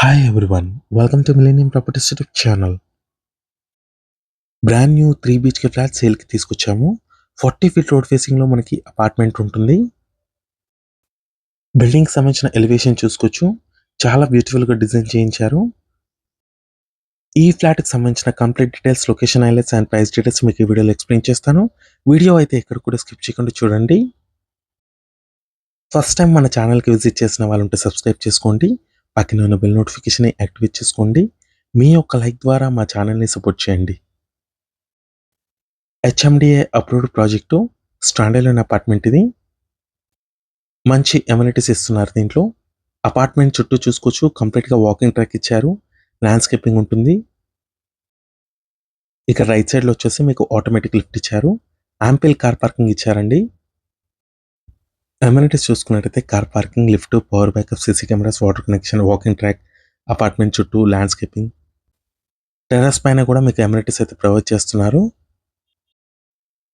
Hi everyone, welcome to Millennium Properties YouTube channel. Brand new 3 BHK flat సేల్కి తీసుకొచ్చాము. 40 feet road ఫేసింగ్లో మనకి apartment ఉంటుంది. బిల్డింగ్కి సంబంధించిన ఎలివేషన్ చూసుకోవచ్చు. చాలా బ్యూటిఫుల్గా డిజైన్ చేయించారు. ఈ ఫ్లాట్కి సంబంధించిన complete details, location highlights and price details మీకు ఈ వీడియోలో ఎక్స్ప్లెయిన్ చేస్తాను. వీడియో అయితే ఎక్కడ కూడా స్కిప్ చేయకుండా చూడండి. ఫస్ట్ టైం మన ఛానల్కి విజిట్ చేసిన వాళ్ళు ఉంటే సబ్స్క్రైబ్ చేసుకోండి. పక్కన ఉన్న బెల్ నోటిఫికేషన్ యాక్టివేట్ చేసుకోండి. మీ యొక్క లైక్ ద్వారా మా ఛానల్ని సపోర్ట్ చేయండి. HMDA approved project stand alone apartment ఇది. మంచి ఎమ్యూనిటీస్ ఇస్తున్నారు దీంట్లో. అపార్ట్మెంట్ చుట్టూ చూసుకోవచ్చు, కంప్లీట్గా వాకింగ్ ట్రాక్ ఇచ్చారు, ల్యాండ్స్కేపింగ్ ఉంటుంది. ఇక రైట్ సైడ్లో వచ్చేసి మీకు ఆటోమేటిక్ లిఫ్ట్ ఇచ్చారు, యాంపిల్ కార్ పార్కింగ్ ఇచ్చారండి. ఎమ్యూనిటీస్ చూసుకున్నట్టయితే car parking, lift, power backup, CC cameras, water connection, walking track, apartment చుట్టూ ల్యాండ్స్కేపింగ్. టెర్రస్ పైన కూడా మీకు ఎమ్యూనిటీస్ అయితే ప్రొవైడ్ చేస్తున్నారు.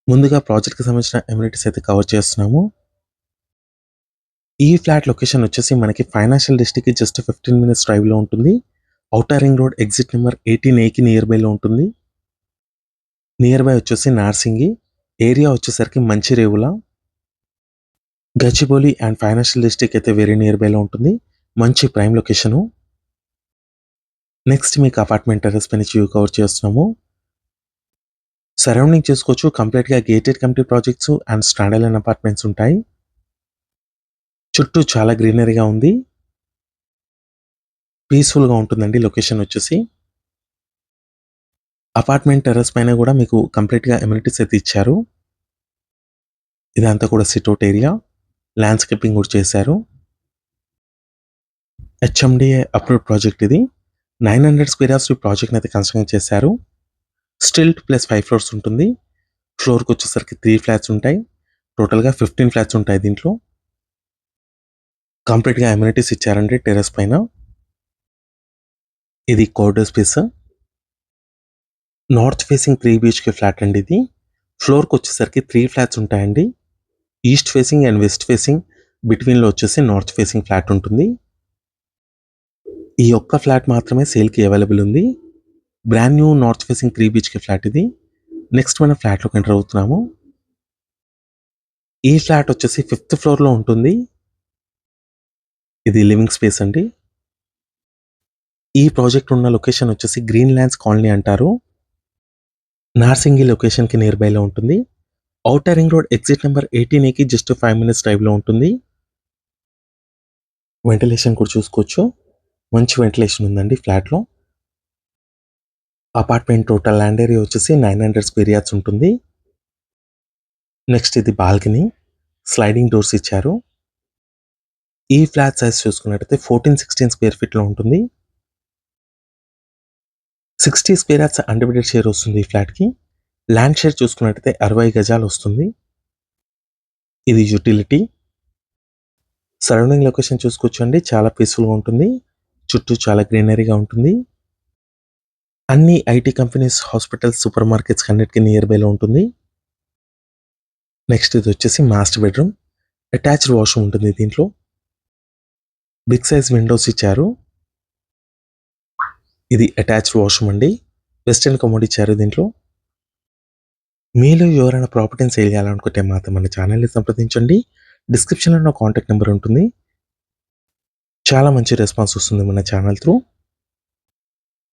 ముందుగా ప్రాజెక్ట్కి సంబంధించిన ఎమ్యూనిటీస్ అయితే కవర్ చేస్తున్నాము. ఈ ఫ్లాట్ లొకేషన్ వచ్చేసి మనకి ఫైనాన్షియల్ డిస్ట్రిక్ట్కి జస్ట్ 15 minutes డ్రైవ్లో ఉంటుంది. Outer ring road exit number 18A near బైలో ఉంటుంది. నియర్ బై వచ్చేసి నార్సింగి. ఏరియా వచ్చేసరికి Manchirevula, Gachibowli and financial district అయితే వెరీ నియర్ బైలో ఉంటుంది. మంచి ప్రైమ్ లొకేషను. నెక్స్ట్ మీకు అపార్ట్మెంట్ టెర్రస్ పైన వ్యూ కవర్ చేస్తున్నాము. సరౌండింగ్ చూసుకోవచ్చు, కంప్లీట్గా gated community projects and stand alone apartments ఉంటాయి. చుట్టూ చాలా గ్రీనరీగా ఉంది, పీస్ఫుల్గా ఉంటుందండి లొకేషన్ వచ్చేసి. అపార్ట్మెంట్ టెర్రస్ పైన కూడా మీకు కంప్లీట్గా ఎమ్యూనిటీస్ అయితే ఇచ్చారు. ఇదంతా కూడా సిట్అవుట్ ఏరియా, ల్యాండ్స్కేపింగ్ కూడా చేశారు. హెచ్ఎండిఏ అప్రూవ్డ్ ప్రాజెక్ట్ ఇది. 900 square yards ప్రాజెక్ట్ని అయితే కన్స్ట్రక్ట్ చేశారు. స్టిల్ట్ ప్లస్ 5 floors ఉంటుంది. ఫ్లోర్కి వచ్చేసరికి 3 flats ఉంటాయి. టోటల్గా 15 flats ఉంటాయి దీంట్లో. కంప్లీట్గా ఎమ్యూనిటీస్ ఇచ్చారండి టెర్రస్ పైన. ఇది కార్డర్ space. North facing 3 BHK flat అండి ఇది. ఫ్లోర్కి వచ్చేసరికి 3 flats ఉంటాయండి. East facing and west facing బిట్వీన్లో వచ్చేసి నార్త్ ఫేసింగ్ ఫ్లాట్ ఉంటుంది. ఈ ఒక్క ఫ్లాట్ మాత్రమే సేల్కి అవైలబుల్ ఉంది. Brand new north facing 3 BHK flat ఇది. నెక్స్ట్ మనం ఫ్లాట్లోకి ఎంటర్ అవుతున్నాము. ఈ ఫ్లాట్ వచ్చేసి 5th floorలో ఉంటుంది. ఇది లివింగ్ స్పేస్ అండి. ఈ ప్రాజెక్ట్ ఉన్న లొకేషన్ వచ్చేసి గ్రీన్ ల్యాండ్స్ కాలనీ అంటారు. నార్సింగి లొకేషన్కి నియర్ బైలో ఉంటుంది. Outer ring road exit number 18A just 5 minutes డ్రైవ్లో ఉంటుంది. వెంటిలేషన్ కూడా చూసుకోవచ్చు, మంచి వెంటిలేషన్ ఉందండి ఫ్లాట్లో. అపార్ట్మెంట్ టోటల్ ల్యాండ్ ఏరియా వచ్చేసి 900 square yards ఉంటుంది. నెక్స్ట్ ఇది బాల్కనీ, స్లైడింగ్ డోర్స్ ఇచ్చారు. ఈ ఫ్లాట్ సైజ్ చూసుకున్నట్టయితే 14-16 square feetలో ఉంటుంది. 60 square yards అన్డివైడెడ్ షేర్ వస్తుంది ఈ ఫ్లాట్కి. ల్యాండ్ షేర్ చూసుకున్నట్టయితే 60 గజాలు వస్తుంది. ఇది యూటిలిటీ. సరౌండింగ్ లొకేషన్ చూసుకోవచ్చండి, చాలా పీస్ఫుల్గా ఉంటుంది. చుట్టూ చాలా గ్రీనరీగా ఉంటుంది. అన్ని IT companies, hospitals, super markets అన్నిటికీ నియర్ బైలో ఉంటుంది. నెక్స్ట్ ఇది వచ్చేసి మాస్టర్ బెడ్రూమ్. అటాచ్డ్ వాష్రూమ్ ఉంటుంది దీంట్లో. బిగ్ సైజ్ విండోస్ ఇచ్చారు. ఇది అటాచ్డ్ వాష్రూమ్ అండి. వెస్టర్న్ కమోడ్ ఇచ్చారు దీంట్లో. మీలో ఎవరైనా ప్రాపర్టీని సేల్ చేయాలనుకుంటే మాత్రం మన ఛానల్ని సంప్రదించండి. డిస్క్రిప్షన్లో నా కాంటాక్ట్ నెంబర్ ఉంటుంది. చాలా మంచి రెస్పాన్స్ వస్తుంది మన ఛానల్ త్రూ.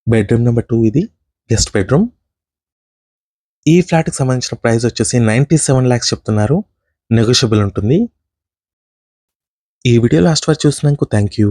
బెడ్రూమ్ నెంబర్ 2 ఇది, గెస్ట్ బెడ్రూమ్. ఈ ఫ్లాట్కి సంబంధించిన ప్రైస్ వచ్చేసి 97 lakhs చెప్తున్నారు. నెగోషియబుల్ ఉంటుంది. ఈ వీడియో లాస్ట్ వరకు చూసినందుకు థ్యాంక్ యూ.